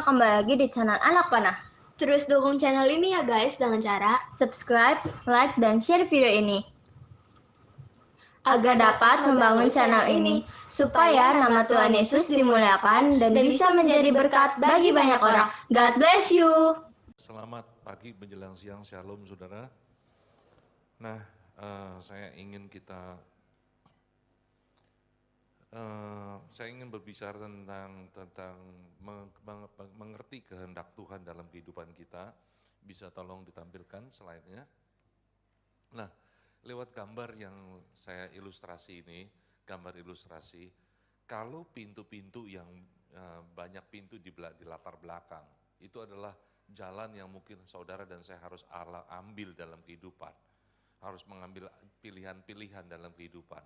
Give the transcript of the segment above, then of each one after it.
kembali lagi di channel Anak Panah. Terus dukung channel ini ya guys dengan cara Subscribe, like, dan share video ini agar dapat membangun channel ini supaya nama Tuhan Yesus dimuliakan dan bisa menjadi berkat bagi banyak orang. God bless you. Selamat pagi menjelang siang, shalom saudara. Nah, saya ingin berbicara tentang mengerti kehendak Tuhan dalam kehidupan kita. Bisa tolong ditampilkan slide-nya. Nah, lewat gambar yang saya ilustrasi ini, gambar ilustrasi, kalau pintu-pintu yang banyak pintu di latar belakang, itu adalah jalan yang mungkin saudara dan saya harus ambil dalam kehidupan. Harus mengambil pilihan-pilihan dalam kehidupan.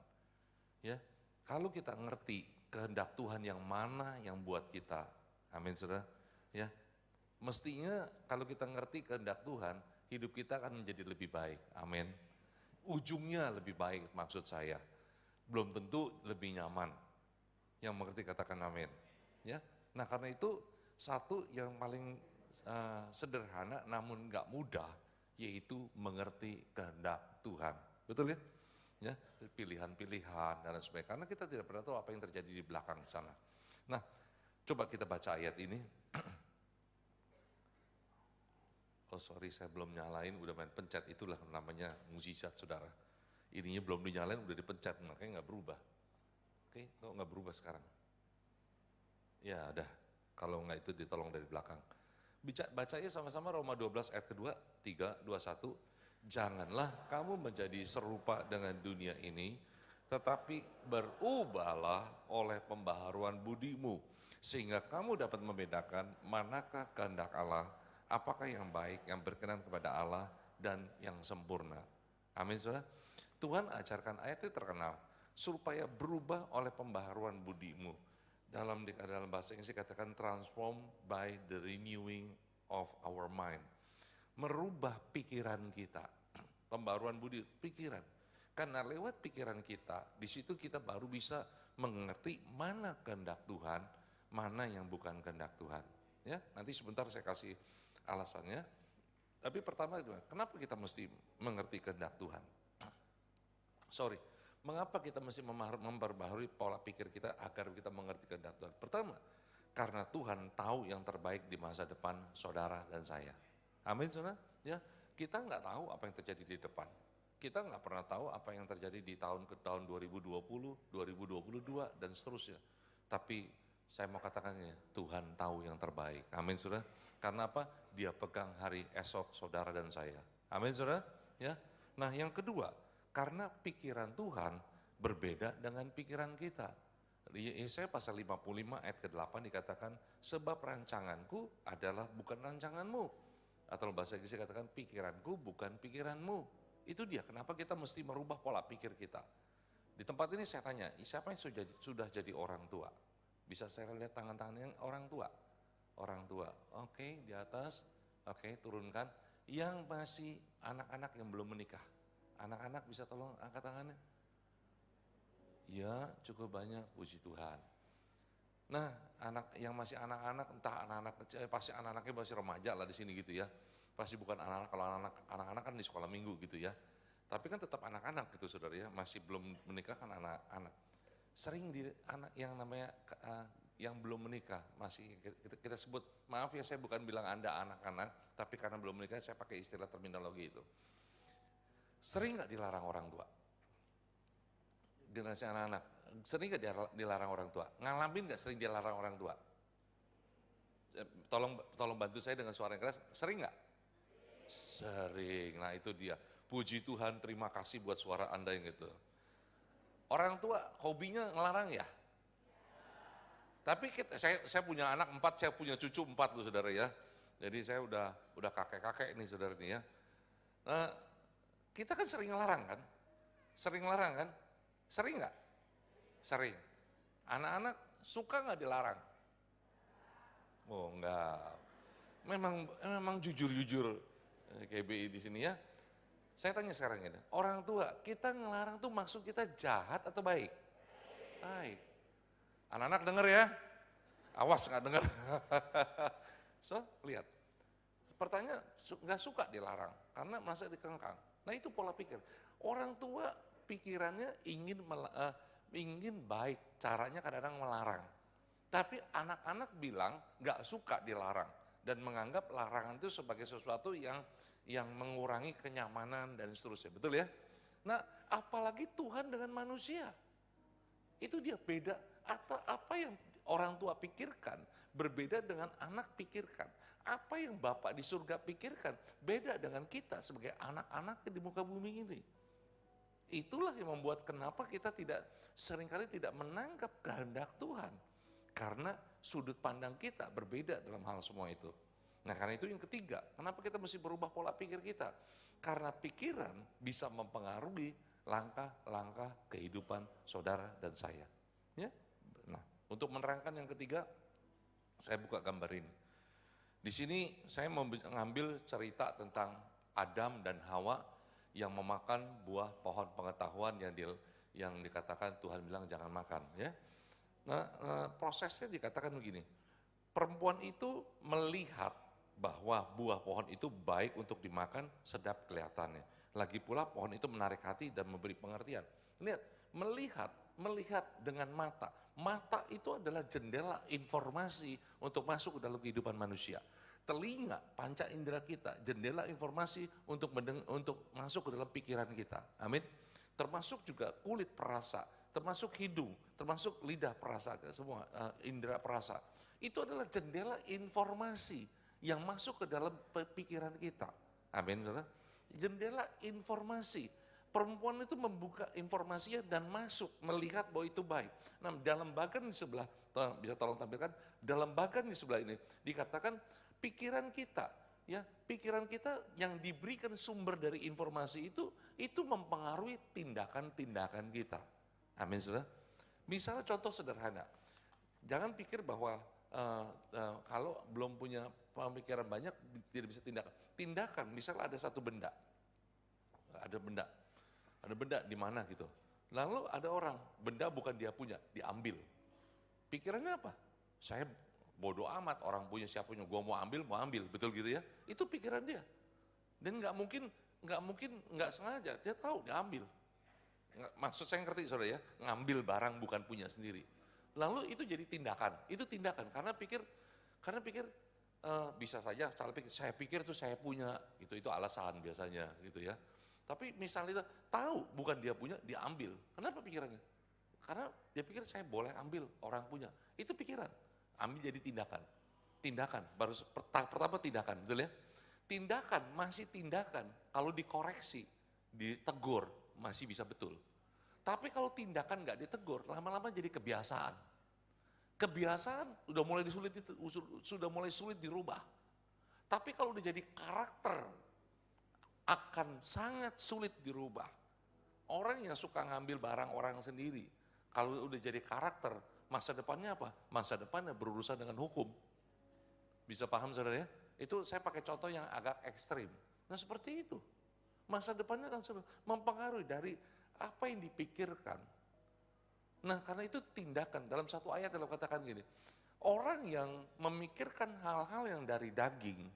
Ya, kalau kita ngerti kehendak Tuhan yang mana yang buat kita, amin saudara. Ya, mestinya kalau kita ngerti kehendak Tuhan, hidup kita akan menjadi lebih baik, amin. Ujungnya lebih baik maksud saya, belum tentu lebih nyaman. Yang mengerti katakan amin. Ya, nah karena itu satu yang paling sederhana namun nggak mudah, yaitu mengerti kehendak Tuhan, betul ya? Ya, pilihan-pilihan dan sebagainya, karena kita tidak pernah tahu apa yang terjadi di belakang sana. Nah, coba kita baca ayat ini. Oh sorry, saya belum nyalain, udah main pencet, itulah namanya mukjizat saudara. Ininya belum dinyalain, udah dipencet, makanya nggak berubah. Oke, kok nggak berubah sekarang? Ya udah, kalau nggak itu ditolong dari belakang. Bacanya sama-sama Roma 12 ayat kedua, 3, 21. Janganlah kamu menjadi serupa dengan dunia ini, tetapi berubahlah oleh pembaharuan budimu, sehingga kamu dapat membedakan manakah kehendak Allah, apakah yang baik, yang berkenan kepada Allah, dan yang sempurna. Amin saudara. Tuhan ajarkan ayat itu terkenal, supaya berubah oleh pembaharuan budimu. Dalam bahasa Inggris dikatakan transform by the renewing of our mind. Merubah pikiran kita, pembaharuan budi, pikiran. Karena lewat pikiran kita, di situ kita baru bisa mengerti mana kehendak Tuhan, mana yang bukan kehendak Tuhan. Ya, nanti sebentar saya kasih alasannya. Tapi pertama itu, kenapa kita mesti mengerti kehendak Tuhan? Mengapa kita mesti memperbaharui pola pikir kita agar kita mengerti kehendak Tuhan? Pertama, karena Tuhan tahu yang terbaik di masa depan saudara dan saya. Amin saudara. Ya, kita nggak tahu apa yang terjadi di depan. Kita nggak pernah tahu apa yang terjadi di tahun 2020, 2022 dan seterusnya. Tapi saya mau katakannya, Tuhan tahu yang terbaik. Amin saudara. Karena apa? Dia pegang hari esok saudara dan saya. Amin saudara. Ya. Nah yang kedua, karena pikiran Tuhan berbeda dengan pikiran kita. Yesaya pasal 55 ayat ke-8 dikatakan, sebab rancanganku adalah bukan rancanganmu. Atau bahasa Inggris dikatakan, pikiranku bukan pikiranmu. Itu dia, kenapa kita mesti merubah pola pikir kita. Di tempat ini saya tanya, siapa yang sudah jadi orang tua? Bisa saya lihat tangan-tangannya orang tua? Orang tua, oke, di atas, oke, turunkan. Yang masih anak-anak yang belum menikah. Anak-anak bisa tolong angkat tangannya? Ya, cukup banyak, puji Tuhan. Nah, anak yang masih anak-anak, entah anak-anak kecil, pasti anak-anaknya masih remaja lah di sini gitu ya. Pasti bukan anak-anak, kalau anak-anak kan di sekolah minggu gitu ya. Tapi kan tetap anak-anak gitu saudara ya, masih belum menikah kan anak-anak. Sering di anak yang namanya yang belum menikah, masih kita sebut, maaf ya saya bukan bilang Anda anak-anak, tapi karena belum menikah saya pakai istilah terminologi itu. Sering gak dilarang orang tua? Generasi anak-anak, sering gak dilarang orang tua? Ngalamin gak sering dilarang orang tua? Tolong bantu saya dengan suara yang keras, sering gak? Sering, nah itu dia. Puji Tuhan, terima kasih buat suara Anda yang gitu. Orang tua hobinya ngelarang ya? Tapi saya punya anak 4, saya punya cucu 4 loh saudara ya. Jadi saya udah kakek-kakek nih saudara nih ya. Nah, kita kan sering ngelarang kan? Sering ngelarang kan? Sering nggak? Sering. Anak-anak suka nggak dilarang? Oh enggak. Memang jujur-jujur kayak BI di sini ya. Saya tanya sekarang ini, orang tua, kita ngelarang tuh maksud kita jahat atau baik? Baik. Anak-anak denger ya, awas nggak denger. So, lihat. Pertanyaan, nggak suka dilarang, karena merasa dikengkang. Nah itu pola pikir. Orang tua pikirannya ingin baik, caranya kadang-kadang melarang. Tapi anak-anak bilang nggak suka dilarang dan menganggap larangan itu sebagai sesuatu yang mengurangi kenyamanan dan seterusnya, betul ya? Nah, apalagi Tuhan dengan manusia. Itu dia beda, atau apa yang orang tua pikirkan berbeda dengan anak pikirkan. Apa yang Bapak di surga pikirkan beda dengan kita sebagai anak-anak di muka bumi ini. Itulah yang membuat kenapa kita seringkali tidak menangkap kehendak Tuhan. Karena sudut pandang kita berbeda dalam hal semua itu. Nah karena itu yang ketiga, kenapa kita mesti berubah pola pikir kita? Karena pikiran bisa mempengaruhi langkah-langkah kehidupan saudara dan saya. Ya? Nah, untuk menerangkan yang ketiga, saya buka gambar ini. Di sini saya mau mengambil cerita tentang Adam dan Hawa yang memakan buah pohon pengetahuan yang dikatakan Tuhan bilang jangan makan. Ya. Nah, prosesnya dikatakan begini, perempuan itu melihat bahwa buah pohon itu baik untuk dimakan, sedap kelihatannya. Lagi pula pohon itu menarik hati dan memberi pengertian. Lihat, melihat dengan mata. Mata itu adalah jendela informasi untuk masuk ke dalam kehidupan manusia. Telinga, panca indera kita, jendela informasi untuk masuk ke dalam pikiran kita. Amin. Termasuk juga kulit perasa, termasuk hidung, termasuk lidah perasa, semua indera perasa. Itu adalah jendela informasi yang masuk ke dalam pikiran kita. Amin. Jendela informasi. Perempuan itu membuka informasinya dan masuk, melihat bahwa itu baik. Nah, dalam bagan di sebelah, bisa tolong tampilkan, dalam bagan di sebelah ini dikatakan pikiran kita, ya, pikiran kita yang diberikan sumber dari informasi itu mempengaruhi tindakan-tindakan kita. Amin, saudara. Misalnya contoh sederhana, jangan pikir bahwa kalau belum punya pemikiran banyak tidak bisa tindakan. Tindakan, misalnya ada satu benda, ada benda di mana gitu. Lalu ada orang, benda bukan dia punya, diambil. Pikirannya apa? Saya bodoh amat, orang punya siapa punya, gua mau ambil, betul gitu ya? Itu pikiran dia. Dan nggak mungkin nggak sengaja, dia tahu diambil. Maksud saya ngerti saudara ya, ngambil barang bukan punya sendiri. Lalu itu jadi tindakan, karena pikir bisa saja saya pikir itu saya punya, itu alasan biasanya gitu ya. Tapi misalnya tahu bukan dia punya, dia ambil. Kenapa pikirannya? Karena dia pikir saya boleh ambil, orang punya. Itu pikiran. Ambil jadi tindakan. Tindakan, baru pertama tindakan, betul ya? Tindakan, masih tindakan. Kalau dikoreksi, ditegur, masih bisa betul. Tapi kalau tindakan nggak ditegur, lama-lama jadi kebiasaan. Kebiasaan sudah mulai sulit dirubah. Tapi kalau udah jadi karakter, akan sangat sulit dirubah. Orang yang suka ngambil barang orang sendiri, kalau udah jadi karakter, masa depannya apa? Masa depannya berurusan dengan hukum. Bisa paham saudara ya? Itu saya pakai contoh yang agak ekstrim. Nah seperti itu. Masa depannya kan mempengaruhi dari apa yang dipikirkan. Nah karena itu tindakan, dalam satu ayat dalam katakan gini, orang yang memikirkan hal-hal yang dari daging,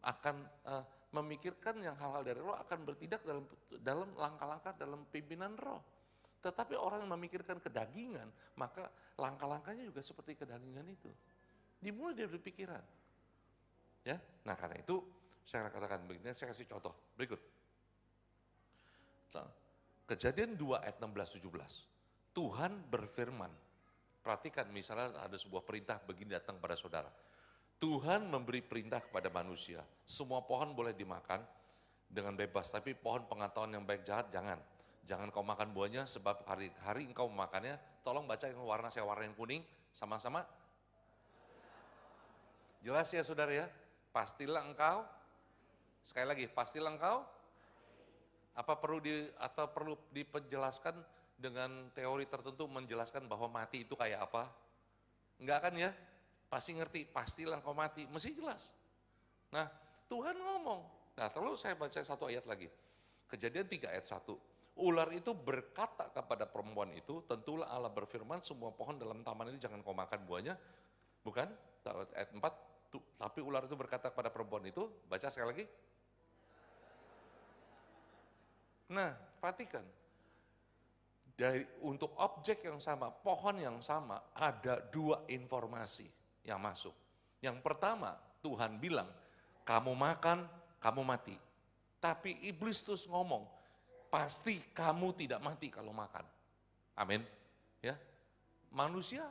akan memikirkan yang hal-hal dari roh akan bertindak dalam langkah-langkah dalam pimpinan roh. Tetapi orang yang memikirkan kedagingan, maka langkah-langkahnya juga seperti kedagingan itu. Dimulai dari pikiran. Ya, nah karena itu saya katakan begini, saya kasih contoh berikut. Kejadian 2 ayat 16-17. Tuhan berfirman, perhatikan misalnya ada sebuah perintah begini datang pada saudara. Tuhan memberi perintah kepada manusia, semua pohon boleh dimakan dengan bebas, tapi pohon pengetahuan yang baik jahat jangan. Jangan kau makan buahnya sebab hari engkau memakannya. Tolong baca yang warna, saya warnain kuning, sama-sama. Jelas ya saudara ya? Pastilah engkau, sekali lagi, pastilah engkau. Apa perlu dipenjelaskan dengan teori tertentu menjelaskan bahwa mati itu kayak apa? Enggak kan ya? Pasti ngerti, pastilah engkau mati, mesti jelas. Nah, Tuhan ngomong. Nah, lalu saya baca satu ayat lagi. Kejadian 3 ayat 1. Ular itu berkata kepada perempuan itu, tentulah Allah berfirman, semua pohon dalam taman itu jangan kau makan buahnya. Bukan? Ayat 4, Tapi ular itu berkata kepada perempuan itu, baca sekali lagi. Nah, perhatikan. Untuk objek yang sama, pohon yang sama, ada dua informasi yang masuk. Yang pertama, Tuhan bilang, kamu makan, kamu mati. Tapi iblis terus ngomong, pasti kamu tidak mati kalau makan. Amin. Ya, manusia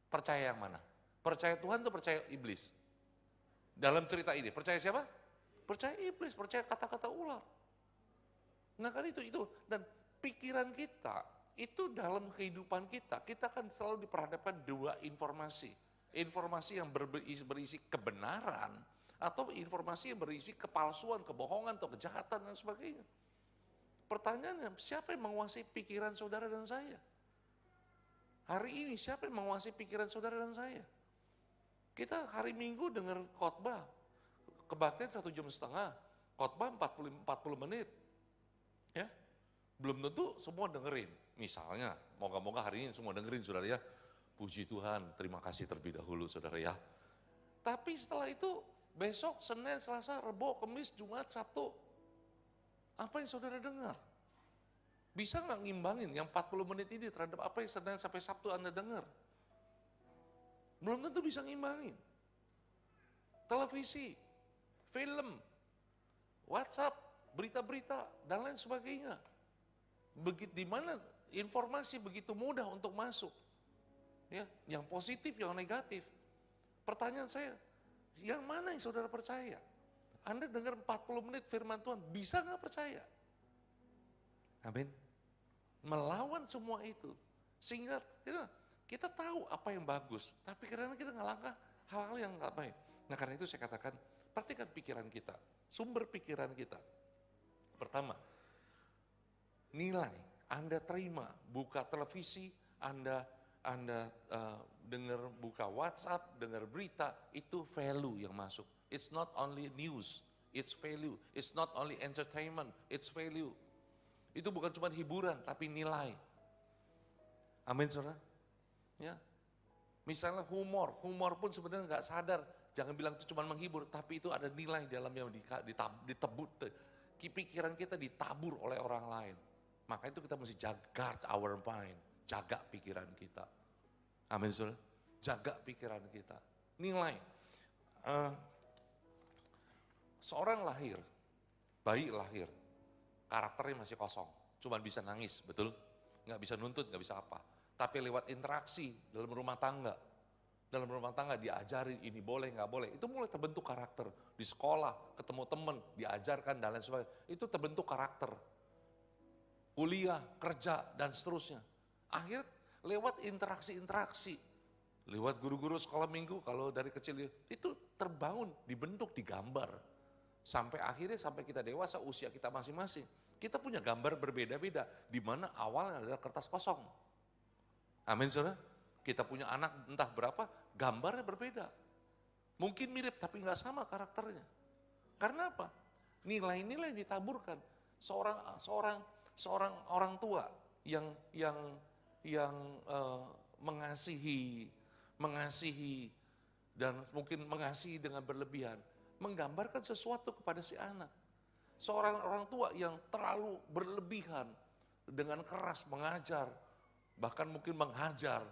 percaya yang mana? Percaya Tuhan atau percaya iblis? Dalam cerita ini, percaya siapa? Percaya iblis, percaya kata-kata ular. Nah kan itu. Dan pikiran kita, itu dalam kehidupan kita kan selalu diperhadapkan dua informasi. Informasi yang berisi kebenaran, atau informasi yang berisi kepalsuan, kebohongan, atau kejahatan, dan sebagainya. Pertanyaannya, siapa yang menguasai pikiran saudara dan saya? Hari ini siapa yang menguasai pikiran saudara dan saya? Kita hari Minggu dengar khotbah, kebaktian 1,5 jam, khotbah 40 menit. Ya, belum tentu semua dengerin. Misalnya, moga-moga hari ini semua dengerin saudara ya. Puji Tuhan, terima kasih terlebih dahulu saudara ya. Tapi setelah itu, besok, Senin, Selasa, Rebo, Kamis, Jumat, Sabtu, apa yang saudara dengar? Bisa nggak ngimbangin yang 40 menit ini terhadap apa yang Senin sampai Sabtu Anda dengar? Belum tentu bisa ngimbangin. Televisi, film, WhatsApp, berita-berita, dan lain sebagainya. Begitu di mana informasi begitu mudah untuk masuk. Ya, yang positif, yang negatif. Pertanyaan saya, yang mana yang saudara percaya? Anda dengar 40 menit firman Tuhan, bisa nggak percaya? Amin. Melawan semua itu. Sehingga kita tahu apa yang bagus, tapi kadang-kadang kita ngelangkah hal-hal yang nggak baik. Nah karena itu saya katakan, perhatikan pikiran kita, sumber pikiran kita. Pertama, nilai Anda terima, buka televisi, Anda dengar, buka WhatsApp, dengar berita, itu value yang masuk. It's not only news, it's value. It's not only entertainment, it's value. Itu bukan cuma hiburan, tapi nilai. Amin, saudara. Ya, misalnya humor pun sebenarnya nggak sadar. Jangan bilang itu cuma menghibur, tapi itu ada nilai dalamnya ditebut. Pikiran kita ditabur oleh orang lain. Maka itu kita mesti jaga our mind, jaga pikiran kita. Amin, saudara. Jaga pikiran kita. Nilai. Seorang lahir, bayi lahir, karakternya masih kosong, cuma bisa nangis, betul? Nggak bisa nuntut, nggak bisa apa. Tapi lewat interaksi dalam rumah tangga diajarin ini boleh, nggak boleh. Itu mulai terbentuk karakter. Di sekolah, ketemu teman, diajarkan dan lain sebagainya. Itu terbentuk karakter. Kuliah, kerja, dan seterusnya. Akhir lewat interaksi-interaksi. Lewat guru-guru sekolah minggu, kalau dari kecil itu terbangun, dibentuk, digambar. Sampai akhirnya, sampai kita dewasa, usia kita masing-masing. Kita punya gambar berbeda-beda, di mana awalnya adalah kertas kosong. Amin, saudara. Kita punya anak entah berapa, gambarnya berbeda. Mungkin mirip tapi nggak sama karakternya. Karena apa? Nilai-nilai ditaburkan. Seorang orang tua yang mengasihi dan mungkin mengasihi dengan berlebihan, menggambarkan sesuatu kepada si anak. Seorang orang tua yang terlalu berlebihan dengan keras mengajar, bahkan mungkin menghajar,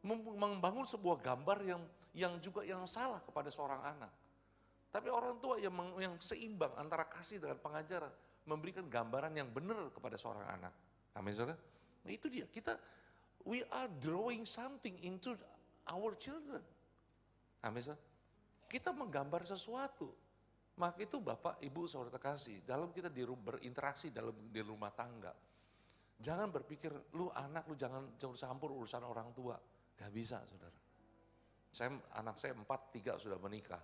membangun sebuah gambar yang juga yang salah kepada seorang anak. Tapi orang tua yang seimbang antara kasih dengan pengajaran, memberikan gambaran yang benar kepada seorang anak. Amin, saudara. Nah itu dia, we are drawing something into our children. Amin, saudara. Kita menggambar sesuatu. Maka itu Bapak, Ibu, saudara terkasih, dalam kita berinteraksi di rumah tangga. Jangan berpikir, anak jangan campur urusan orang tua. Gak bisa, saudara. Anak saya 4, 3 sudah menikah.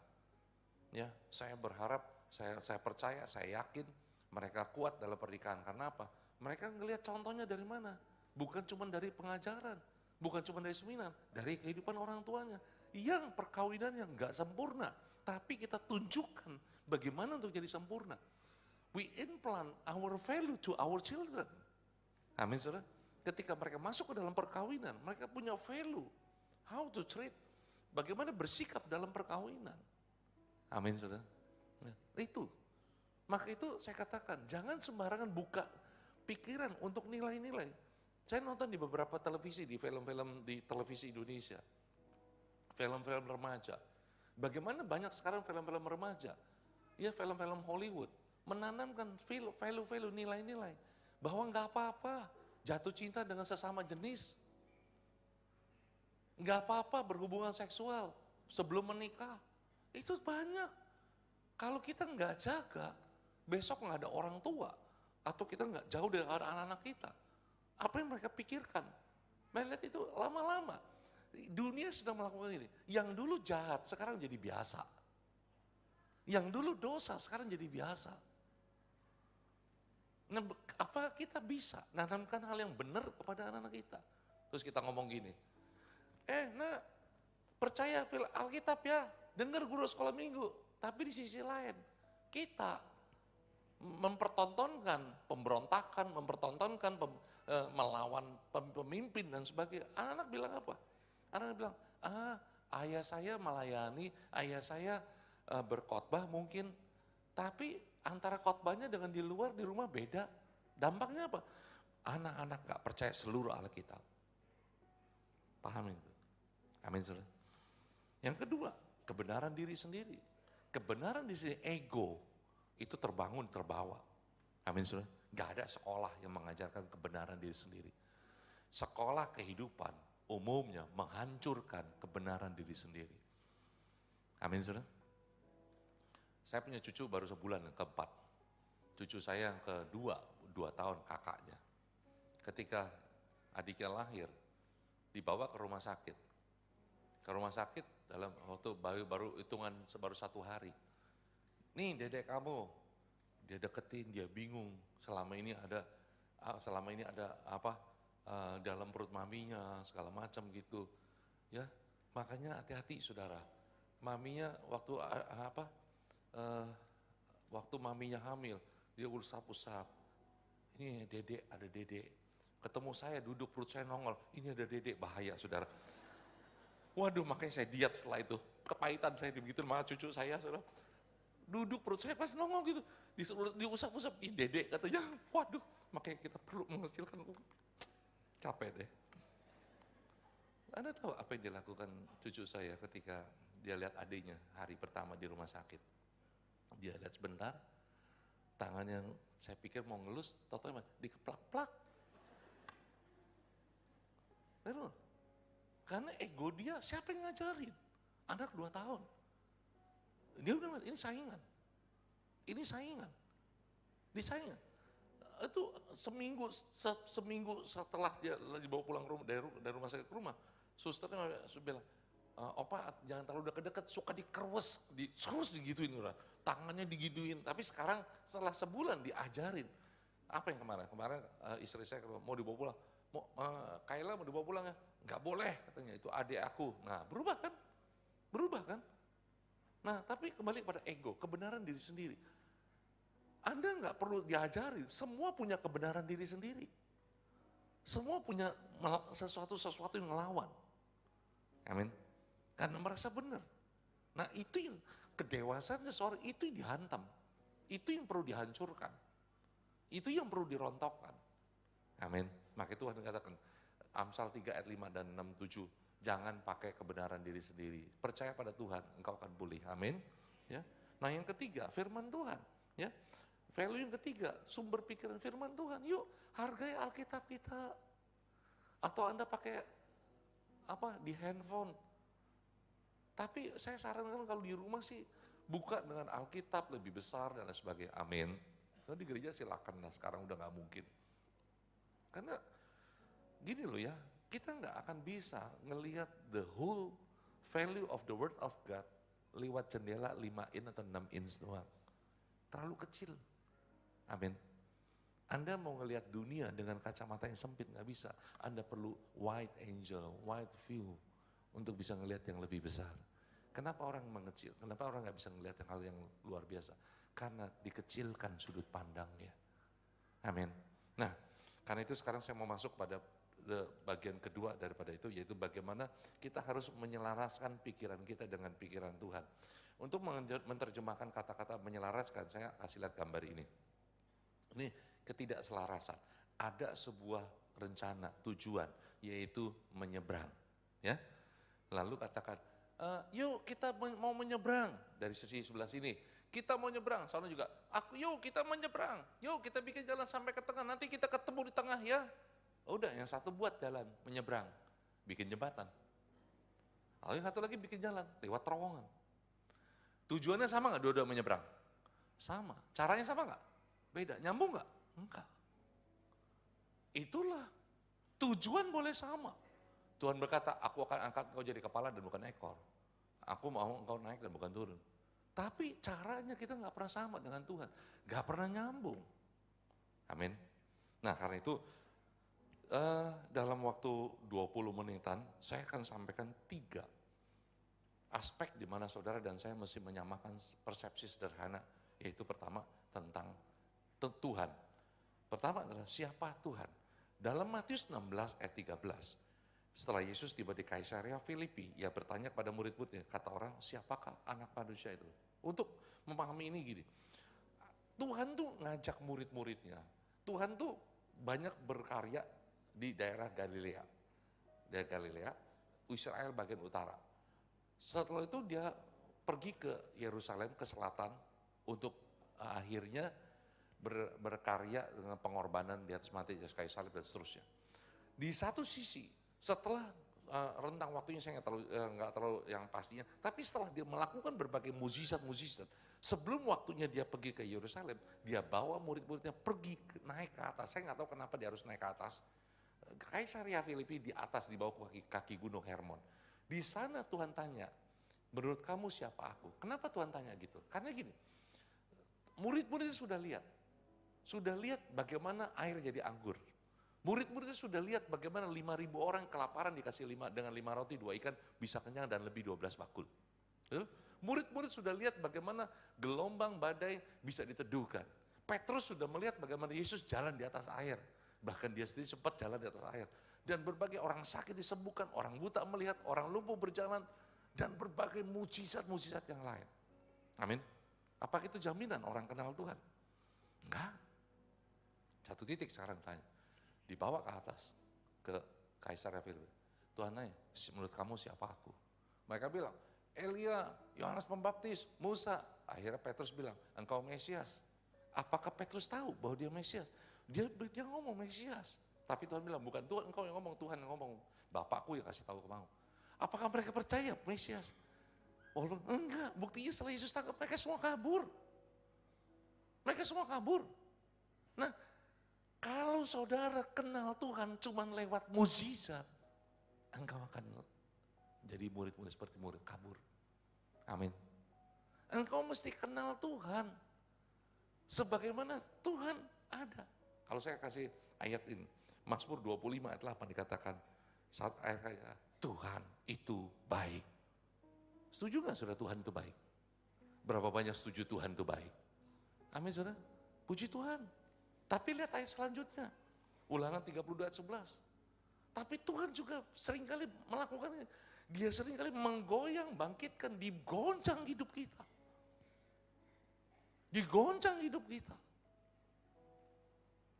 Ya, saya berharap, saya percaya, saya yakin mereka kuat dalam pernikahan. Karena apa? Mereka ngelihat contohnya dari mana? Bukan cuma dari pengajaran, bukan cuma dari seminar, dari kehidupan orang tuanya. Yang perkawinan yang gak sempurna, tapi kita tunjukkan bagaimana untuk jadi sempurna. We implant our value to our children. Amin, saudara. Ketika mereka masuk ke dalam perkawinan, mereka punya value. How to treat, bagaimana bersikap dalam perkawinan. Amin saudara. Nah, itu. Maka itu saya katakan, jangan sembarangan buka pikiran untuk nilai-nilai. Saya nonton di beberapa televisi, di film-film di televisi Indonesia. Film-film remaja. Bagaimana banyak sekarang film-film remaja. Ya film-film Hollywood. Menanamkan value-value, nilai-nilai. Bahwa nggak apa-apa jatuh cinta dengan sesama jenis. Nggak apa-apa berhubungan seksual sebelum menikah. Itu banyak. Kalau kita nggak jaga, besok nggak ada orang tua. Atau kita nggak jauh dari anak-anak kita. Apa yang mereka pikirkan? Melihat itu lama-lama. Dunia sedang melakukan ini. Yang dulu jahat, sekarang jadi biasa. Yang dulu dosa, sekarang jadi biasa. Nah, apa kita bisa nanamkan hal yang benar kepada anak-anak kita? Terus kita ngomong gini, nah percaya Alkitab ya, dengar guru sekolah minggu. Tapi di sisi lain, kita mempertontonkan pemberontakan, mempertontonkan melawan pemimpin dan sebagainya. Anak-anak bilang apa? Anak-anak bilang, ayah saya melayani, ayah saya berkhotbah mungkin, tapi antara khotbahnya dengan di luar, di rumah beda. Dampaknya apa? Anak-anak gak percaya seluruh Alkitab. Paham itu? Amin saudara. Yang kedua, kebenaran diri sendiri. Kebenaran diri sendiri, ego, itu terbangun, terbawa. Amin saudara. Gak ada sekolah yang mengajarkan kebenaran diri sendiri. Sekolah kehidupan umumnya menghancurkan kebenaran diri sendiri. Amin saudara. Saya punya cucu baru sebulan yang keempat. Cucu saya yang kedua, 2 tahun kakaknya. Ketika adiknya lahir, dibawa ke rumah sakit. Ke rumah sakit dalam waktu baru hitungan baru 1 hari. Nih dedek kamu, dia deketin, dia bingung. Selama ini ada apa dalam perut maminya segala macam gitu. Ya, makanya hati-hati saudara. Maminya waktu maminya hamil, dia usap-usap. Ini dedek, ada dedek. Ketemu saya duduk perut saya nongol, ini ada dedek, bahaya saudara. Waduh, makanya saya diet setelah itu. Kepahitan saya begitu sama cucu saya saudara. Duduk perut saya pas nongol gitu, diusap-usap, ini dedek katanya. Waduh, makanya kita perlu mengecilkan. Capek deh. Anda tahu apa yang dilakukan cucu saya ketika dia lihat adiknya hari pertama di rumah sakit. Dia lihat sebentar, tangan yang saya pikir mau ngelus, tau-tau dikeplak-plak. Betul. Karena ego dia, siapa yang ngajarin? Anak 2 tahun. Dia udah ngeliat, ini saingan. Ini saingan. Disaingan. Itu seminggu setelah dia dibawa pulang dari rumah sakit ke rumah, susternya bilang, opa jangan terlalu dekat-dekat, suka dikerwes, digituin udah. Tangannya digituin, tapi sekarang setelah sebulan diajarin. Apa yang kemarin? Kemarin istri saya mau dibawa pulang, Kayla mau dibawa pulang ya? Nggak boleh katanya, itu adik aku. Nah berubah kan? Berubah kan? Nah tapi kembali pada ego, kebenaran diri sendiri. Anda nggak perlu diajari, semua punya kebenaran diri sendiri. Semua punya sesuatu yang ngelawan. Amin. Karena merasa benar. Nah itu yang kedewasaan seseorang, itu yang dihantam. Itu yang perlu dihancurkan. Itu yang perlu dirontokkan. Amin. Maka Tuhan katakan, Amsal 3 ayat 5 dan 6, 7, jangan pakai kebenaran diri sendiri. Percaya pada Tuhan, engkau akan pulih. Amin. Ya. Nah yang ketiga, firman Tuhan. Ya. Value yang ketiga, sumber pikiran firman Tuhan. Yuk, hargai Alkitab kita. Atau Anda pakai di handphone. Tapi saya sarankan kalau di rumah sih buka dengan Alkitab lebih besar dan lain sebagainya. Amin. Kalau di gereja silakan lah, sekarang udah nggak mungkin. Karena gini loh ya, kita nggak akan bisa ngelihat the whole value of the word of God lewat jendela 5 in atau 6 inch doang. Terlalu kecil. Amin. Anda mau ngelihat dunia dengan kacamata yang sempit, nggak bisa. Anda perlu wide angle, wide view untuk bisa ngelihat yang lebih besar. Kenapa orang mengecil? Kenapa orang nggak bisa ngelihat hal yang luar biasa? Karena dikecilkan sudut pandangnya. Amin. Nah, karena itu sekarang saya mau masuk pada bagian kedua daripada itu, yaitu bagaimana kita harus menyelaraskan pikiran kita dengan pikiran Tuhan. Untuk menerjemahkan kata-kata menyelaraskan, saya kasih lihat gambar ini. Ini ketidakselarasan. Ada sebuah rencana, tujuan, yaitu menyeberang. Ya, lalu katakan, yuk kita mau menyeberang dari sisi sebelah sini. Kita mau nyebrang, soalnya juga, yuk kita menyeberang, yuk kita bikin jalan sampai ke tengah, nanti kita ketemu di tengah ya. Udah, yang satu buat jalan, menyeberang, bikin jembatan. Lalu yang satu lagi bikin jalan, lewat terowongan. Tujuannya sama nggak dua-dua menyeberang? Sama. Caranya sama nggak? Beda. Nyambung nggak? Enggak. Itulah, tujuan boleh sama. Tuhan berkata, aku akan angkat engkau jadi kepala dan bukan ekor. Aku mau engkau naik dan bukan turun. Tapi caranya kita nggak pernah sama dengan Tuhan. Nggak pernah nyambung. Amin. Nah karena itu dalam waktu 20 menitan saya akan sampaikan 3 aspek di mana saudara dan saya mesti menyamakan persepsi sederhana. Yaitu pertama tentang Tuhan. Pertama adalah siapa Tuhan. Dalam Matius 16 ayat 13. Setelah Yesus tiba di Kaisarea Filipi, ia bertanya kepada murid-muridnya, kata orang, siapakah anak manusia itu? Untuk memahami ini gini, Tuhan tuh ngajak murid-muridnya, Tuhan tuh banyak berkarya di daerah Galilea. Daerah Galilea, Israel bagian utara. Setelah itu dia pergi ke Yerusalem, ke selatan, untuk akhirnya berkarya dengan pengorbanan di atas mati Yesus kayu salib dan seterusnya. Di satu sisi, setelah rentang waktunya saya nggak terlalu yang pastinya, tapi setelah dia melakukan berbagai mukjizat-mukjizat, sebelum waktunya dia pergi ke Yerusalem, dia bawa murid-muridnya pergi naik ke atas. Saya nggak tahu kenapa dia harus naik ke atas. Kaisarea Filipi di atas, di bawah kaki Gunung Hermon. Di sana Tuhan tanya, menurut kamu siapa aku? Kenapa Tuhan tanya gitu? Karena gini, murid-murid sudah lihat bagaimana air jadi anggur. Murid-muridnya sudah lihat bagaimana 5.000 orang kelaparan dikasih dengan 5 roti 2 ikan bisa kenyang dan lebih 12 bakul. Murid-murid sudah lihat bagaimana gelombang badai bisa diteduhkan. Petrus sudah melihat bagaimana Yesus jalan di atas air. Bahkan dia sendiri sempat jalan di atas air. Dan berbagai orang sakit disembuhkan, orang buta melihat, orang lumpuh berjalan, dan berbagai mujizat-mujizat yang lain. Amin. Apakah itu jaminan orang kenal Tuhan? Enggak. Satu titik sekarang tanya. Dibawa ke atas, ke Kaisarea Filipi. Tuhan nanya, menurut kamu siapa aku? Mereka bilang, Elia, Yohanes Pembaptis, Musa. Akhirnya Petrus bilang, engkau Mesias. Apakah Petrus tahu bahwa dia Mesias? Dia ngomong Mesias. Tapi Tuhan bilang, bukan Tuhan engkau yang ngomong, Tuhan yang ngomong. Bapakku yang kasih tahu kamu. Apakah mereka percaya Mesias? Oh enggak, buktinya setelah Yesus tangkap mereka semua kabur. Mereka semua kabur. Nah, kalau saudara kenal Tuhan cuma lewat mukjizat, engkau akan jadi murid-murid seperti murid kabur. Amin. Engkau mesti kenal Tuhan sebagaimana Tuhan ada. Kalau saya kasih ayat ini, Mazmur 25 ayat 8 dikatakan, saat ayat Tuhan itu baik. Setuju gak saudara Tuhan itu baik? Berapa banyak setuju Tuhan itu baik? Amin saudara, puji Tuhan. Tapi lihat ayat selanjutnya, Ulangan 32 ayat 11. Tapi Tuhan juga seringkali melakukannya. Dia seringkali menggoyang, bangkitkan, digoncang hidup kita. Digoncang hidup kita.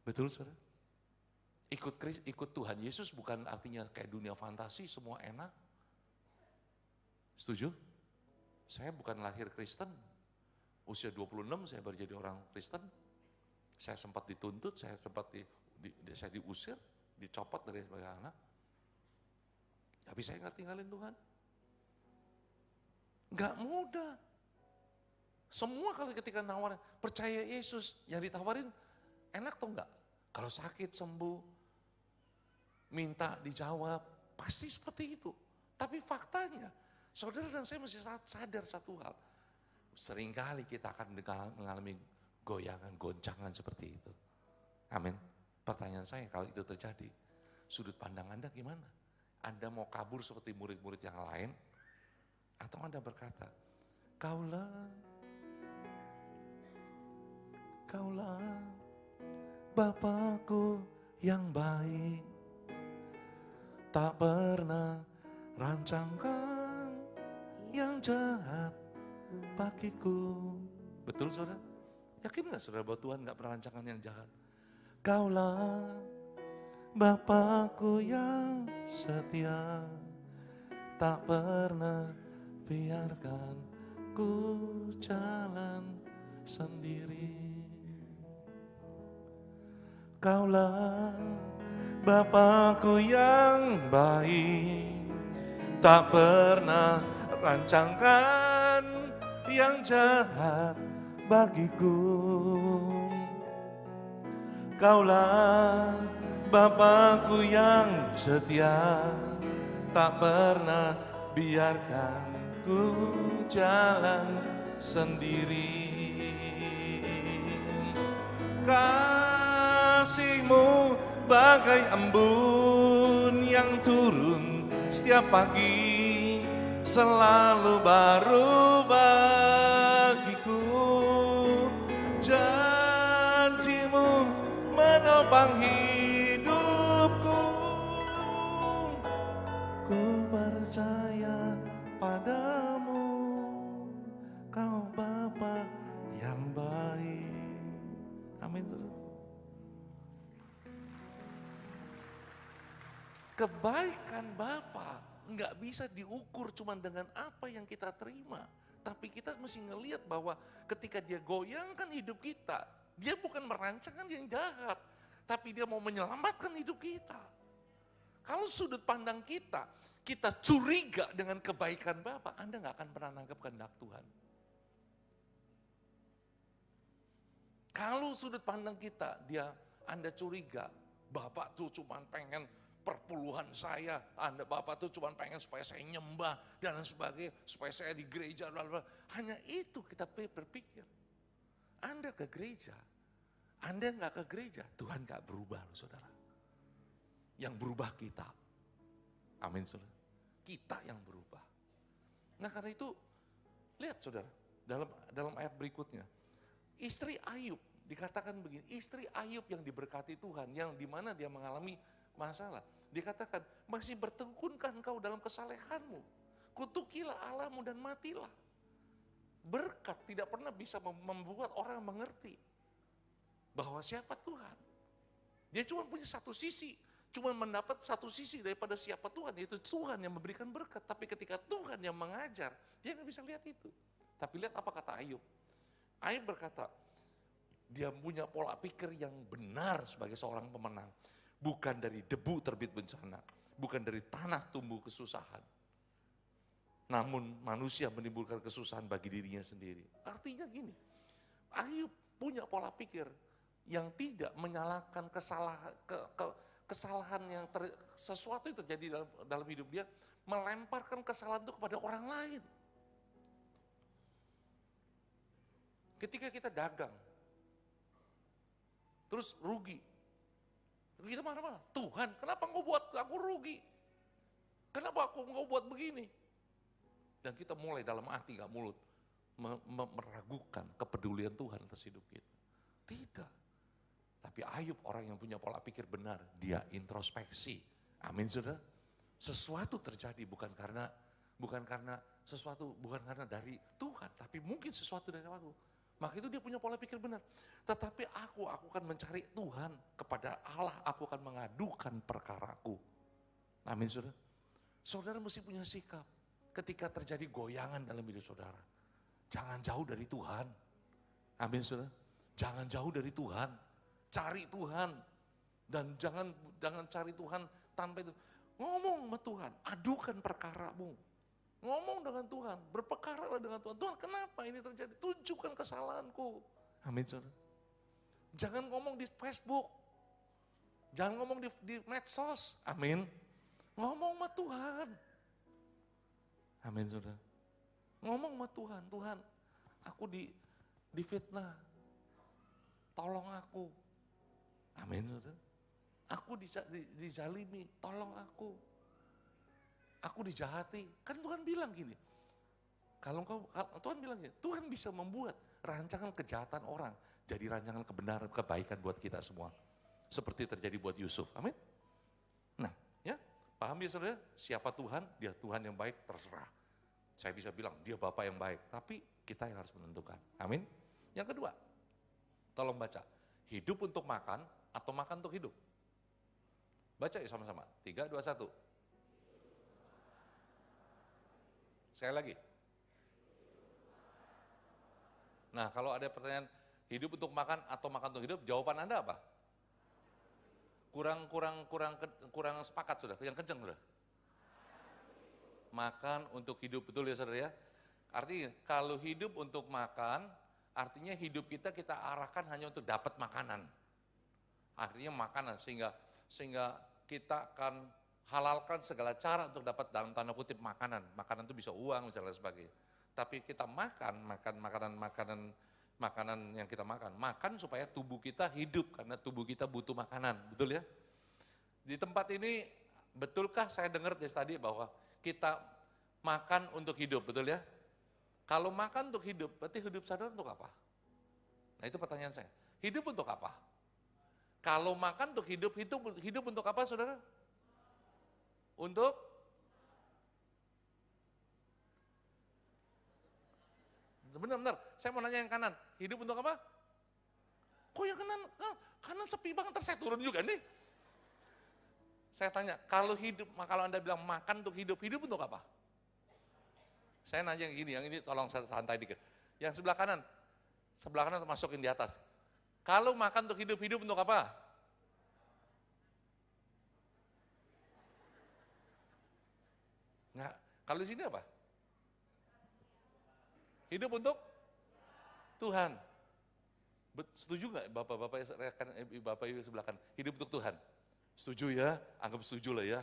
Betul saudara? Ikut Tuhan Yesus bukan artinya kayak dunia fantasi, semua enak. Setuju? Saya bukan lahir Kristen. Usia 26 saya baru jadi orang Kristen. Saya sempat dituntut, saya sempat saya diusir, dicopot dari sebagai anak. Tapi saya nggak tinggalin Tuhan. Nggak mudah. Semua kalau ketika nawarin, percaya Yesus, yang ditawarin enak tuh enggak? Kalau sakit sembuh, minta dijawab, pasti seperti itu. Tapi faktanya, saudara dan saya mesti sadar satu hal. Seringkali kita akan mengalami goyangan, goncangan seperti itu. Amin. Pertanyaan saya, kalau itu terjadi, sudut pandang Anda gimana? Anda mau kabur seperti murid-murid yang lain? Atau Anda berkata, Kaulah Bapakku yang baik, tak pernah rancangkan yang jahat bagiku. Betul saudara? Yakin gak saudara bahwa Tuhan gak pernah rancangkan yang jahat? Kaulah Bapakku yang setia, tak pernah biarkan ku jalan sendiri. Kaulah Bapakku yang baik, tak pernah rancangkan yang jahat bagiku. Kaulah Bapakku yang setia, tak pernah biarkan ku jalan sendiri. Kasih-Mu bagai embun yang turun setiap pagi, selalu baru bagiku. Janji-Mu menopang hidupku, ku percaya padamu, Kau Bapa yang baik. Amin. Kebaikan Bapa nggak bisa diukur cuma dengan apa yang kita terima. Tapi kita mesti ngelihat bahwa ketika dia goyangkan hidup kita, dia bukan merancangkan yang jahat, tapi dia mau menyelamatkan hidup kita. Kalau sudut pandang kita curiga dengan kebaikan Bapa, Anda nggak akan pernah nangkep kehendak Tuhan. Kalau sudut pandang kita, Anda curiga, Bapak tuh cuma pengen perpuluhan saya, Bapak tuh cuma pengen supaya saya nyembah dan sebagainya, supaya saya di gereja, hanya itu kita berpikir. Anda ke gereja, Anda nggak ke gereja, Tuhan nggak berubah loh saudara. Yang berubah kita. Amin saudara. Kita yang berubah. Nah karena itu, lihat saudara, dalam ayat berikutnya, istri Ayub dikatakan begini, istri Ayub yang diberkati Tuhan, yang dimana dia mengalami masalah, dikatakan masih bertekunkah engkau dalam kesalehanmu, kutukilah Allahmu dan matilah. Berkat tidak pernah bisa membuat orang mengerti bahwa siapa Tuhan. Dia cuma punya satu sisi, cuma mendapat satu sisi daripada siapa Tuhan, yaitu Tuhan yang memberikan berkat. Tapi ketika Tuhan yang mengajar, dia nggak bisa lihat itu. Tapi lihat apa kata Ayub. Ayub berkata, dia punya pola pikir yang benar sebagai seorang pemenang. Bukan dari debu terbit bencana, bukan dari tanah tumbuh kesusahan. Namun manusia menimbulkan kesusahan bagi dirinya sendiri. Artinya gini, Ayub punya pola pikir yang tidak menyalahkan kesalahan yang sesuatu yang terjadi dalam hidup dia, melemparkan kesalahan itu kepada orang lain. Ketika kita dagang, terus rugi, kita marah-marah, Tuhan kenapa engkau buat aku rugi? Kenapa engkau buat begini? Dan kita mulai dalam hati gak mulut, meragukan kepedulian Tuhan atas hidup kita. Tidak. Tapi Ayub orang yang punya pola pikir benar, dia introspeksi. Amin saudara. Sesuatu terjadi bukan karena dari Tuhan, tapi mungkin sesuatu dari aku. Maka itu dia punya pola pikir benar. Tetapi aku akan mencari Tuhan, kepada Allah aku akan mengadukan perkaraku. Amin saudara. Saudara mesti punya sikap ketika terjadi goyangan dalam hidup saudara. Jangan jauh dari Tuhan. Amin saudara. Jangan jauh dari Tuhan. Cari Tuhan. Dan jangan cari Tuhan tanpa itu. Ngomong sama Tuhan, adukan perkaramu. Ngomong dengan Tuhan, berpekaralah dengan Tuhan. Tuhan kenapa ini terjadi? Tunjukkan kesalahanku. Amin saudara. Jangan ngomong di Facebook. Jangan ngomong di medsos. Amin. Ngomong sama Tuhan. Amin saudara. Ngomong sama Tuhan. Tuhan, aku difitnah. Tolong aku. Amin saudara. Aku dizalimi. Tolong aku. Aku dijahati. Kan Tuhan bilang gini. Tuhan bilang gini, Tuhan bisa membuat rancangan kejahatan orang jadi rancangan kebenaran, kebaikan buat kita semua. Seperti terjadi buat Yusuf. Amin. Nah, ya. Paham ya saudara? Siapa Tuhan? Dia Tuhan yang baik, terserah. Saya bisa bilang dia Bapa yang baik, tapi kita yang harus menentukan. Amin. Yang kedua, tolong baca. Hidup untuk makan atau makan untuk hidup? Baca ya sama-sama. 3, 2, 1. Sekali lagi. Nah, kalau ada pertanyaan hidup untuk makan atau makan untuk hidup, jawaban Anda apa? Kurang sepakat sudah, yang kenceng sudah. Makan untuk hidup, betul ya saudara ya? Artinya kalau hidup untuk makan, artinya hidup kita arahkan hanya untuk dapat makanan. Artinya makanan, sehingga kita akan halalkan segala cara untuk dapat dalam tanda kutip makanan. Makanan itu bisa uang, misalnya sebagainya. Tapi kita makan makanan yang kita makan supaya tubuh kita hidup, karena tubuh kita butuh makanan, betul ya? Di tempat ini, betulkah saya dengar dari tadi bahwa kita makan untuk hidup, betul ya? Kalau makan untuk hidup, berarti hidup saudara untuk apa? Nah itu pertanyaan saya, hidup untuk apa? Kalau makan untuk hidup untuk apa saudara? Untuk benar, saya mau nanya yang kanan, hidup untuk apa? Kok yang kanan sepi banget, saya turun juga nih. Saya tanya, kalau Anda bilang makan untuk hidup untuk apa? Saya nanya yang ini tolong santai dikit. Yang sebelah kanan masukin di atas. Kalau makan untuk hidup untuk apa? Nah, kalau di sini apa? Hidup untuk Tuhan. Setuju nggak Bapak Ibu sebelah kanan? Hidup untuk Tuhan. Setuju ya? Anggap setuju lah ya.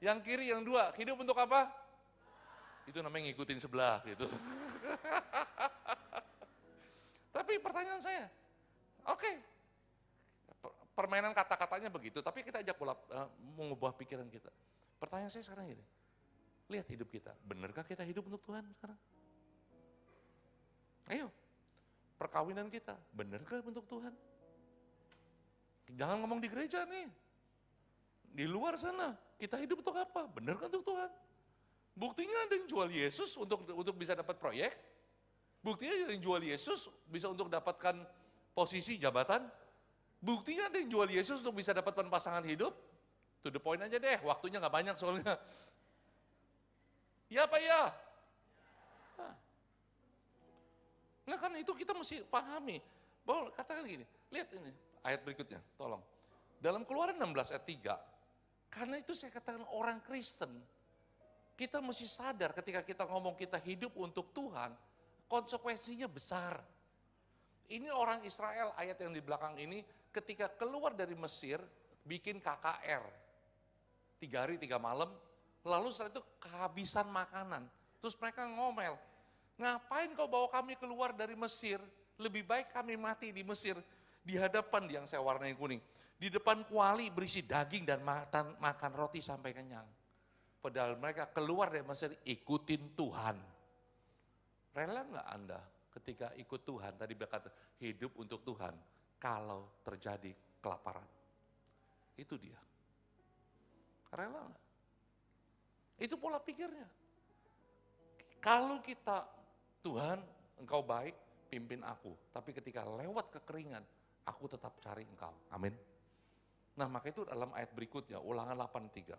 Yang kiri, yang dua, hidup untuk apa? Itu namanya ngikutin sebelah gitu. Tapi pertanyaan saya, oke, permainan kata-katanya begitu, tapi kita ajak mengubah pikiran kita. Pertanyaan saya sekarang gini, lihat hidup kita, benarkah kita hidup untuk Tuhan sekarang? Ayo, perkawinan kita, benarkah untuk Tuhan? Jangan ngomong di gereja nih, di luar sana, kita hidup untuk apa? Benarkah untuk Tuhan? Buktinya ada yang jual Yesus untuk bisa dapat proyek, buktinya ada yang jual Yesus bisa untuk dapatkan posisi jabatan, buktinya ada yang jual Yesus untuk bisa dapatkan pasangan hidup. To the point aja deh, waktunya nggak banyak soalnya. Ya apa ya? Nah kan itu kita mesti pahami. Bahwa katakan gini, lihat ini ayat berikutnya, tolong. Dalam Keluaran 16 ayat 3, karena itu saya katakan orang Kristen, kita mesti sadar ketika kita ngomong kita hidup untuk Tuhan, konsekuensinya besar. Ini orang Israel, ayat yang di belakang ini, ketika keluar dari Mesir, bikin KKR. 3 hari 3 malam, lalu setelah itu kehabisan makanan. Terus mereka ngomel, ngapain kau bawa kami keluar dari Mesir? Lebih baik kami mati di Mesir. Di hadapan yang saya warnai kuning. Di depan kuali berisi daging dan makan roti sampai kenyang. Padahal mereka keluar dari Mesir ikutin Tuhan. Rela nggak Anda ketika ikut Tuhan, tadi berkata hidup untuk Tuhan, kalau terjadi kelaparan? Itu dia. Rela nggak? Itu pola pikirnya. Kalau kita, Tuhan engkau baik, pimpin aku. Tapi ketika lewat kekeringan, aku tetap cari engkau. Amin. Nah maka itu dalam ayat berikutnya, Ulangan 8:3.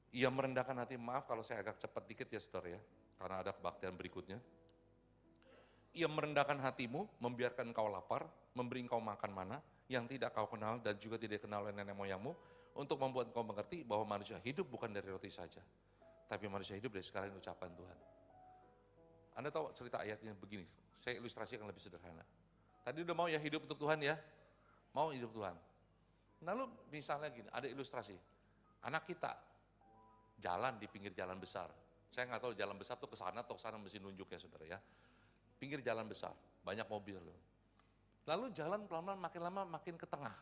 Ia merendahkan hati, maaf kalau saya agak cepat dikit ya saudara ya, karena ada kebaktian berikutnya. Ia merendahkan hatimu, membiarkan engkau lapar, memberi engkau makan mana, yang tidak kau kenal dan juga tidak kenal oleh nenek moyangmu, untuk membuat engkau mengerti bahwa manusia hidup bukan dari roti saja, tapi manusia hidup dari segala ucapan Tuhan. Anda tahu cerita ayatnya begini, saya ilustrasikan lebih sederhana. Tadi udah mau ya hidup untuk Tuhan ya, mau hidup Tuhan. Lalu misalnya gini, ada ilustrasi, anak kita jalan di pinggir jalan besar. Saya nggak tahu jalan besar tuh ke sana atau ke sana mesti nunjuk ya saudara ya. Pinggir jalan besar, banyak mobil. Lalu jalan pelan-pelan makin lama makin ke tengah.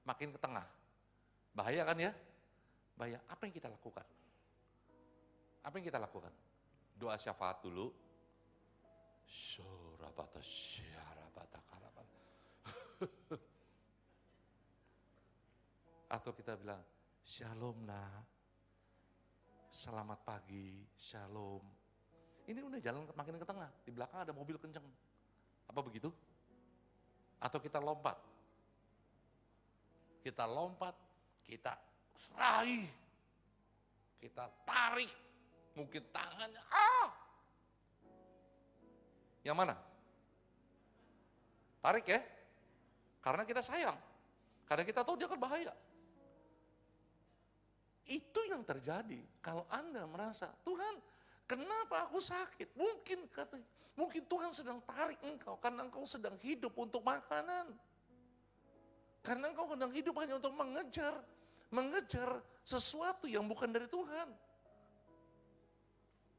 Makin ke tengah. Bahaya kan ya? Bahaya. Apa yang kita lakukan? Apa yang kita lakukan? Doa syafaat dulu. Syurabata syarabata karabata. Atau kita bilang, Shalom nak, selamat pagi, shalom. Ini udah jalan makin ke tengah, di belakang ada mobil kenceng. Apa begitu? Atau kita lompat? Kita lompat, kita serahi, kita tarik, mungkin tangannya, Yang mana? Tarik ya, karena kita sayang, karena kita tahu dia akan bahaya. Itu yang terjadi kalau Anda merasa, Tuhan kenapa aku sakit? Mungkin Tuhan sedang tarik engkau, karena engkau sedang hidup untuk makanan. Karena engkau sedang hidup hanya untuk mengejar sesuatu yang bukan dari Tuhan.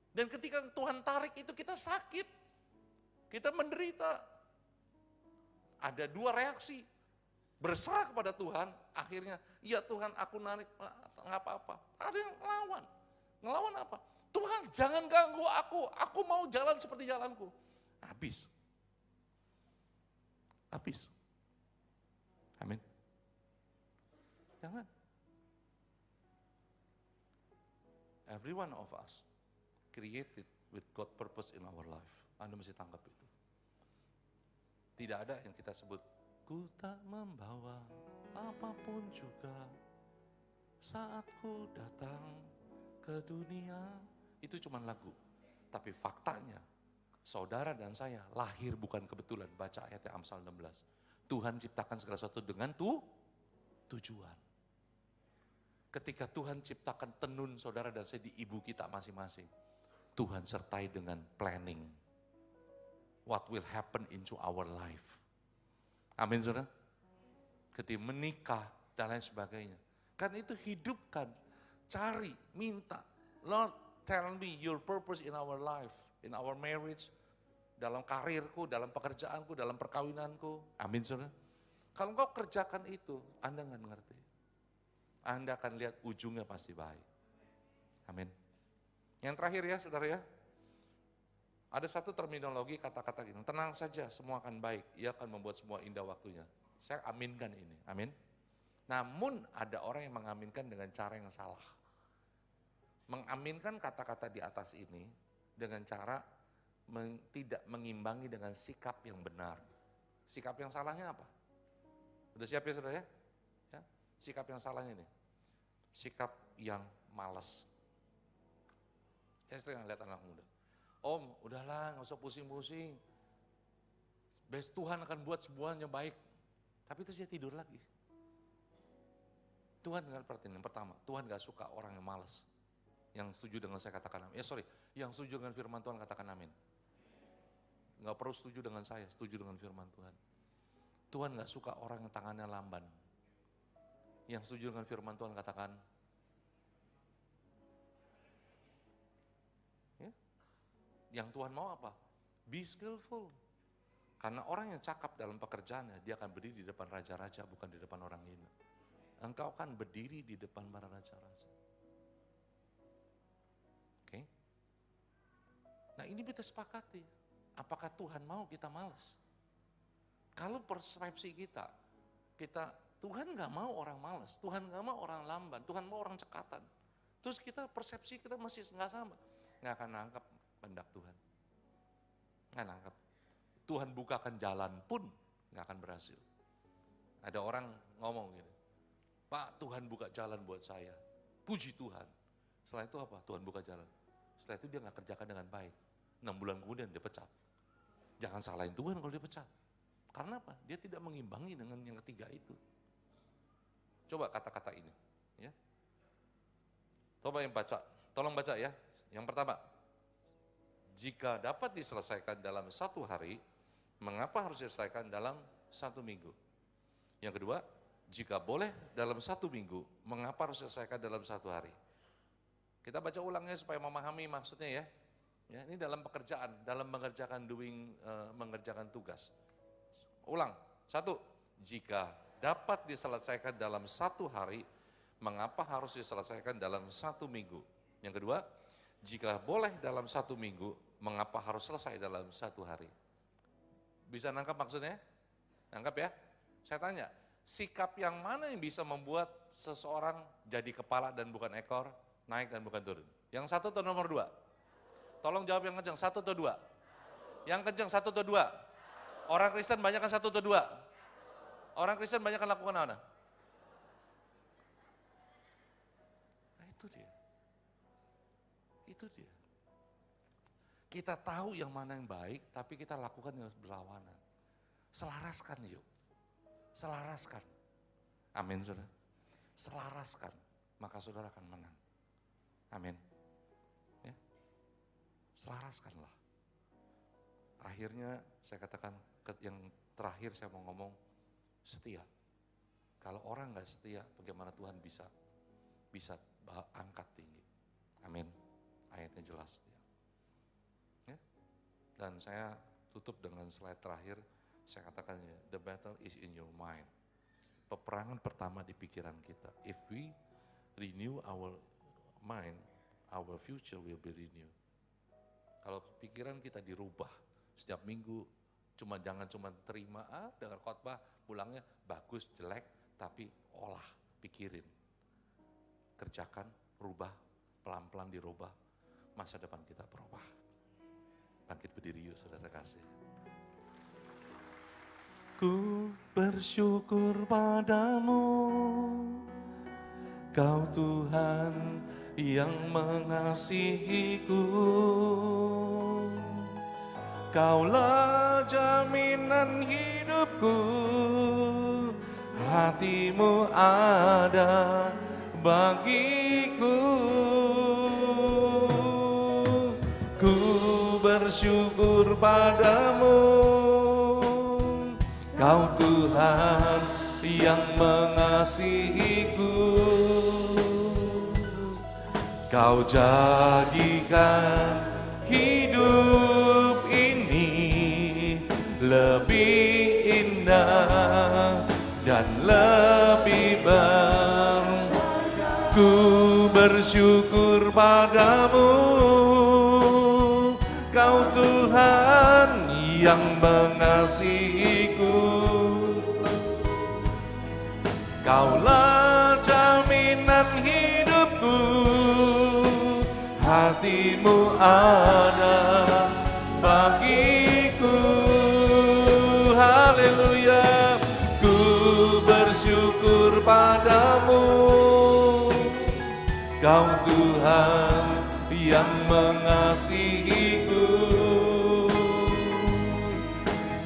Dan ketika Tuhan tarik itu kita sakit, kita menderita. Ada dua reaksi, berserah kepada Tuhan, akhirnya, ya Tuhan aku narik, nggak apa-apa. Ada yang ngelawan apa? Tuhan jangan ganggu aku mau jalan seperti jalanku. Habis. Amin. Jangan. Every one of us created with God purpose in our life. Anda mesti tangkap itu. Tidak ada yang kita sebut, ku tak membawa apapun juga saat ku datang ke dunia. Itu cuma lagu. Tapi faktanya, saudara dan saya lahir bukan kebetulan. Baca ayatnya Amsal 16. Tuhan ciptakan segala sesuatu dengan tujuan. Ketika Tuhan ciptakan tenun saudara dan saya di ibu kita masing-masing, Tuhan sertai dengan planning. What will happen into our life. Amin saudara. Ketika menikah dan lain sebagainya. Kan itu hidupkan, cari, minta. Lord tell me your purpose in our life, in our marriage, dalam karirku, dalam pekerjaanku, dalam perkawinanku. Amin saudara. Kalau engkau kerjakan itu, Anda nggak ngerti. Anda akan lihat ujungnya pasti baik. Amin. Yang terakhir ya saudara ya. Ada satu terminologi kata-kata gini, tenang saja semua akan baik, ia akan membuat semua indah waktunya. Saya aminkan ini, amin. Namun ada orang yang mengaminkan dengan cara yang salah. Mengaminkan kata-kata di atas ini dengan cara tidak mengimbangi dengan sikap yang benar. Sikap yang salahnya apa? Udah siap ya saudara ya? Ya? Sikap yang salahnya ini, sikap yang malas. Saya sering lihat anak muda. Om, udahlah gak usah pusing-pusing. Tuhan akan buat semuanya baik. Tapi terus dia tidur lagi. Tuhan gak perhatiin, yang pertama, Tuhan gak suka orang yang malas. Yang setuju dengan saya katakan amin. Yang setuju dengan firman Tuhan katakan amin. Gak perlu setuju dengan saya, setuju dengan firman Tuhan. Tuhan gak suka orang yang tangannya lamban. Yang setuju dengan firman Tuhan katakan yang Tuhan mau apa? Be skillful. Karena orang yang cakap dalam pekerjaannya, dia akan berdiri di depan raja-raja, bukan di depan orang hina. Engkau akan berdiri di depan para raja-raja. Oke? Nah ini kita sepakati. Apakah Tuhan mau kita malas? Kalau persepsi kita Tuhan gak mau orang malas, Tuhan gak mau orang lamban, Tuhan mau orang cekatan. Terus persepsi kita masih gak sama. Gak akan nangkap kehendak Tuhan. Nggak nangkap. Tuhan bukakan jalan pun nggak akan berhasil. Ada orang ngomong gini, Pak Tuhan buka jalan buat saya. Puji Tuhan. Setelah itu apa? Tuhan buka jalan. Setelah itu dia nggak kerjakan dengan baik. 6 bulan kemudian dia pecat. Jangan salahin Tuhan kalau dia pecat. Karena apa? Dia tidak mengimbangi dengan yang ketiga itu. Coba kata-kata ini. Ya. Coba yang baca. Tolong baca ya. Yang pertama. Jika dapat diselesaikan dalam 1 hari, mengapa harus diselesaikan dalam 1 minggu? Yang kedua, jika boleh dalam 1 minggu, mengapa harus diselesaikan dalam 1 hari? Kita baca ulangnya supaya memahami maksudnya ya. Ya, ini dalam pekerjaan, dalam mengerjakan tugas. Ulang, 1, jika dapat diselesaikan dalam 1 hari, mengapa harus diselesaikan dalam 1 minggu? Yang kedua, jika boleh dalam 1 minggu, mengapa harus selesai dalam 1 hari? Bisa nangkap maksudnya? Nangkap ya? Saya tanya, sikap yang mana yang bisa membuat seseorang jadi kepala dan bukan ekor, naik dan bukan turun? Yang satu atau nomor dua? Tolong jawab yang kencang, satu atau dua? Yang kencang satu atau dua? Orang Kristen banyak kan satu atau dua? Orang Kristen banyak kan lakukan mana? Nah itu dia. Itu dia. Kita tahu yang mana yang baik, tapi kita lakukan yang berlawanan. Selaraskan yuk. Selaraskan. Amin saudara. Selaraskan, maka saudara akan menang. Amin. Ya. Selaraskanlah. Akhirnya saya katakan, yang terakhir saya mau ngomong, setia. Kalau orang nggak setia, bagaimana Tuhan bisa angkat tinggi. Amin. Ayatnya jelas dia. Ya. Dan saya tutup dengan slide terakhir, saya katakan ya, the battle is in your mind. Peperangan pertama di pikiran kita. If we renew our mind, our future will be renewed. Kalau pikiran kita dirubah setiap minggu, jangan cuma terima dengan khotbah, pulangnya bagus, jelek, tapi olah, pikirin. Kerjakan, rubah, pelan-pelan dirubah, masa depan kita berubah. Bangkit berdiri yuk saudara kasih. Ku bersyukur padamu, Kau Tuhan yang mengasihiku. Kaulah jaminan hidupku, hatimu ada bagiku. Ku bersyukur padamu, Kau Tuhan yang mengasihiku. Kau jadikan hidup ini lebih indah dan lebih berkah. Ku bersyukur padamu, Kau Tuhan yang mengasihiku. Kaulah jaminan hidupku, hatimu ada bagiku. Haleluya, ku bersyukur padamu, Kau Tuhan yang mengasihiku.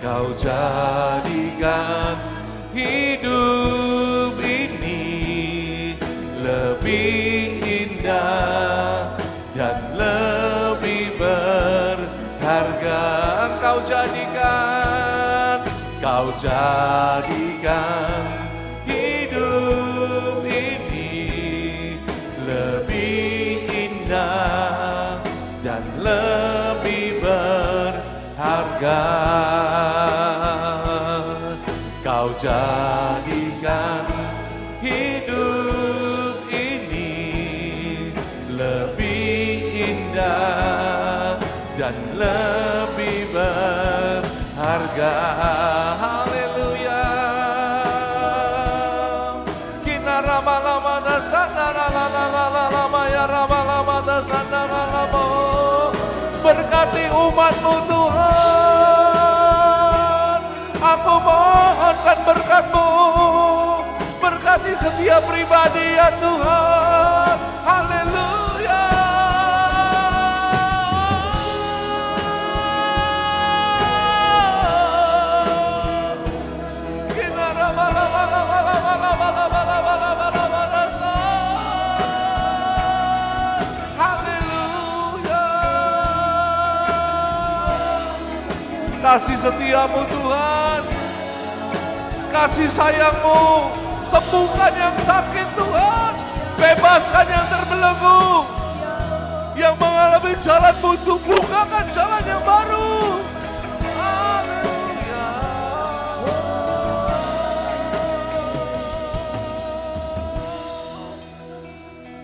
Kau jadikan hidup ini lebih indah dan lebih berharga. Kau jadikan hidup ini lebih indah dan lebih berharga. Kau jadikan hidup ini lebih indah dan lebih berharga. Haleluya. Kita rama-rama dasana rama-rama ya rama-rama dasana rama. Berkati umat-Mu Tuhan. Aku mohonkan berkat-Mu. Berkati setiap pribadi ya Tuhan. Haleluya. Kasih setiamu Tuhan, kasih sayangmu, sembuhkan yang sakit Tuhan, bebaskan yang terbelenggu, yang mengalami jalan buntu, bukakan jalan yang baru. Haleluya.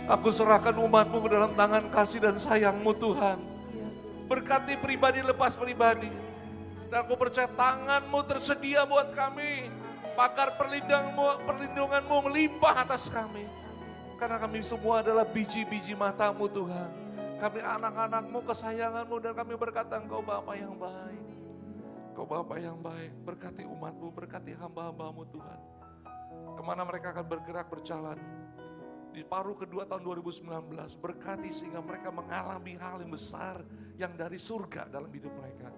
Aku serahkan umat-Mu ke dalam tangan kasih dan sayang-Mu Tuhan. Berkati pribadi lepas pribadi. Dan aku percaya tangan-Mu tersedia buat kami. Pagar perlindungan-Mu melimpah atas kami. Karena kami semua adalah biji-biji mata-Mu Tuhan. Kami anak-anak-Mu, kesayangan-Mu, dan kami berkata Engkau Bapa yang baik. Engkau Bapa yang baik, berkati umat-Mu, berkati hamba-hamba-Mu Tuhan. Kemana mereka akan bergerak berjalan. Di paruh kedua tahun 2019, berkati sehingga mereka mengalami hal yang besar yang dari surga dalam hidup mereka.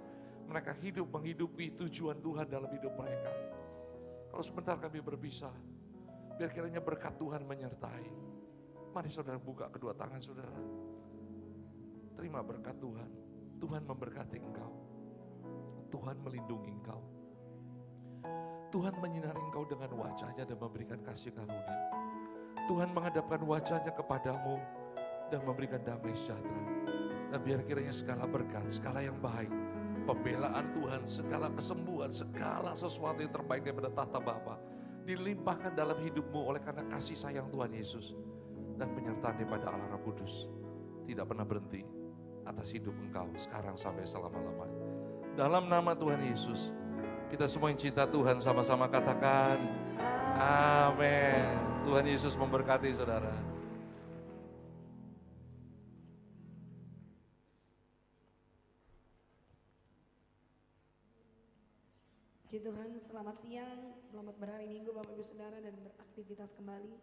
Mereka hidup menghidupi tujuan Tuhan dalam hidup mereka. Kalau sebentar kami berpisah, biar kiranya berkat Tuhan menyertai. Mari saudara buka kedua tangan saudara. Terima berkat Tuhan. Tuhan memberkati engkau. Tuhan melindungi engkau. Tuhan menyinari engkau dengan wajahnya dan memberikan kasih karunia. Tuhan menghadapkan wajahnya kepadamu dan memberikan damai sejahtera. Dan biar kiranya segala berkat, segala yang baik, pembelaan Tuhan, segala kesembuhan, segala sesuatu yang terbaik daripada tahta Bapa dilimpahkan dalam hidupmu oleh karena kasih sayang Tuhan Yesus dan penyertaan daripada Allah Roh Kudus tidak pernah berhenti atas hidup engkau sekarang sampai selama-lamanya. Dalam nama Tuhan Yesus, kita semua yang cinta Tuhan sama-sama katakan amin. Tuhan Yesus memberkati saudara. Puji Tuhan, selamat siang, selamat berhari Minggu Bapak Ibu Saudara dan beraktivitas kembali.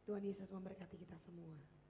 Tuhan Yesus memberkati kita semua.